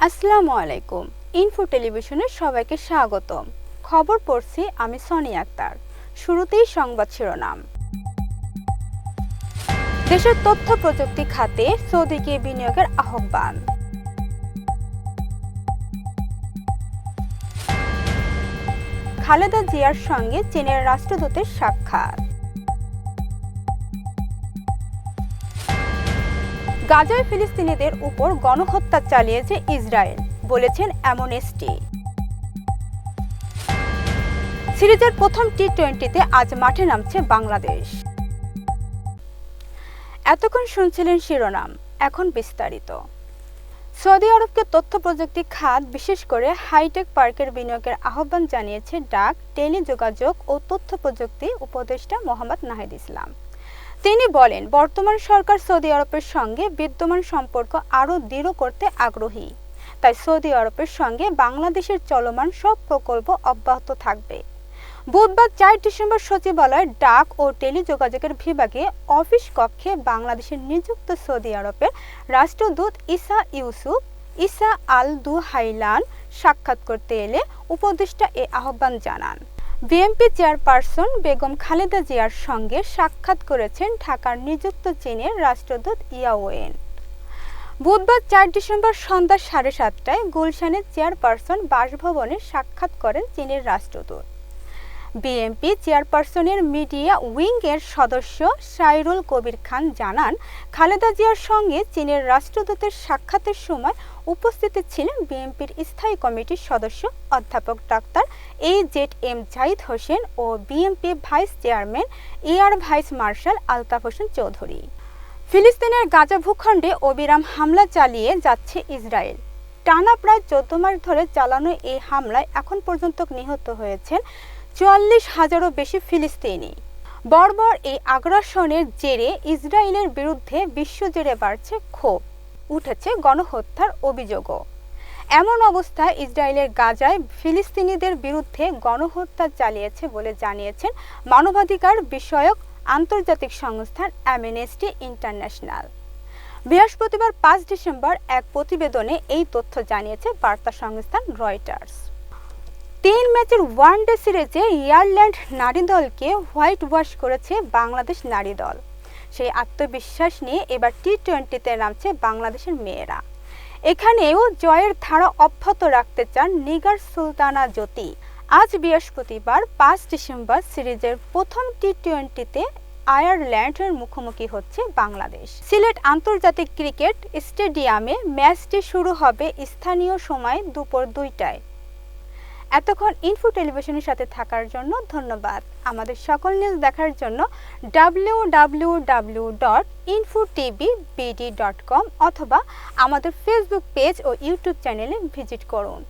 আসসালামু আলাইকুম। ইনফো টেলিভিশনে সবাইকে স্বাগতম। খবর পড়ছি আমি সনি আক্তার। শুরুতেই সংবাদ শিরোনাম। দেশের তথ্য প্রযুক্তি খাতে সৌদিকে বিনিয়োগের আহ্বান। খালেদা জিয়ার সঙ্গে চীনের রাষ্ট্রদূতের সাক্ষাৎ। গাজায় ফিলিস্তিনিদের উপর গণহত্যা চালিয়েছে ইসরায়েল, বলেছেন অ্যামনেস্টি। সিরিজের প্রথম টি-20তে আজ মাঠে নামছে বাংলাদেশ। এতক্ষণ শুনছিলেন শিরোনাম, এখন বিস্তারিত। সৌদি আরবকে তথ্য প্রযুক্তি খাত বিশেষ করে হাইটেক পার্কের বিনিয়োগের আহ্বান জানিয়েছে ডাক, টেলিযোগাযোগ ও তথ্য প্রযুক্তি উপদেষ্টা মোহাম্মদ নাহিদ ইসলাম। তিনি বলেন, বর্তমান সরকার সৌদি আরবের সঙ্গে বিদ্যমান সম্পর্ক আরও দৃঢ় করতে আগ্রহী। তাই সৌদি আরবের সঙ্গে বাংলাদেশের চলমান সব প্রকল্প অব্যাহত থাকবে। বুধবার ৪ ডিসেম্বর সচিবালয়ের ডাক ও টেলিযোগাযোগের বিভাগে অফিস কক্ষে বাংলাদেশের নিযুক্ত সৌদি আরবের রাষ্ট্রদূত ইসা আল দুহাইলান সাক্ষাৎ করতে এলে উপদেষ্টা এ আহ্বান জানান। বিএনপি চেয়ারপারসন বেগম খালেদা জিয়ার সঙ্গে সাক্ষাৎ করেছেন ঢাকার নিযুক্ত চীনের রাষ্ট্রদূত ইয়াওয়েন। বুধবার ৪ ডিসেম্বর সন্ধ্যা ৭:৩০টায় গুলশানের চেয়ারপারসন বাসভবনে সাক্ষাৎ করেন চীনের রাষ্ট্রদূত। বিএনপি চেয়ারপারসনের মিডিয়া উইং এর সদস্য সাইরুল কবির খান জানান, খালেদা জিয়ার সঙ্গে চীনের রাষ্ট্রদূতের সাক্ষাতের সময় উপস্থিত ছিলেন বিএনপির স্থায়ী কমিটির সদস্য অধ্যাপক ডাক্তার AZM জাহিদ হোসেন ও BNP vice chairman air vice marshal Altaf Hossain Chowdhury. ফিলিস্তিনের গাজা ভূখণ্ডে অবিরাম হামলা চালিয়ে যাচ্ছে ইসরায়েল। টানা প্রায় 14 মাস ধরে চালানো এই হামলায় এখন পর্যন্ত নিহত হয়েছেন ৪৪,০০০-এরও বেশি ফিলিস্তিনি। বর্বর এই আগ্রাসনের জেরে ইসরায়েলের বিরুদ্ধে বিশ্বজুড়ে বাড়ছে ক্ষোভ, উঠেছে গণহত্যার অভিযোগও। এমন অবস্থায় ইসরায়েলের গাজায় ফিলিস্তিনিদের বিরুদ্ধে গণহত্যা চালিয়েছে বলে জানিয়েছেন মানবাধিকার বিষয়ক আন্তর্জাতিক সংস্থা অ্যামনেস্টি ইন্টারন্যাশনাল। বৃহস্পতিবার ৫ ডিসেম্বর এক প্রতিবেদনে এই তথ্য জানিয়েছে বার্তা সংস্থা রয়টার্স। ৩ ম্যাচের ওয়ানডে সিরিজে আয়ারল্যান্ড নারী দলকে হোয়াইট ওয়াশ করেছে বাংলাদেশ নারী দল। সেই আত্মবিশ্বাস নিয়ে এবার টি-20তে নামছে বাংলাদেশের মেয়েরা। এখানেও জয়ের ধারা অব্যাহত রাখতে চান নিগার সুলতানা জ্যোতি। আজ বৃহস্পতিবার ৫ ডিসেম্বর সিরিজের প্রথম টি-20তে আয়ারল্যান্ডের মুখোমুখি হচ্ছে বাংলাদেশ। সিলেট আন্তর্জাতিক ক্রিকেট স্টেডিয়ামে ম্যাচটি শুরু হবে স্থানীয় সময় দুপুর ২টায়। এতক্ষণ ইনফো টেলিভিশনের সাথে থাকার জন্য ধন্যবাদ। আমাদের সকল নিউজ দেখার জন্য www.infotvbd.com অথবা আমাদের ফেসবুক পেজ ও ইউটিউব চ্যানেলে ভিজিট করুন।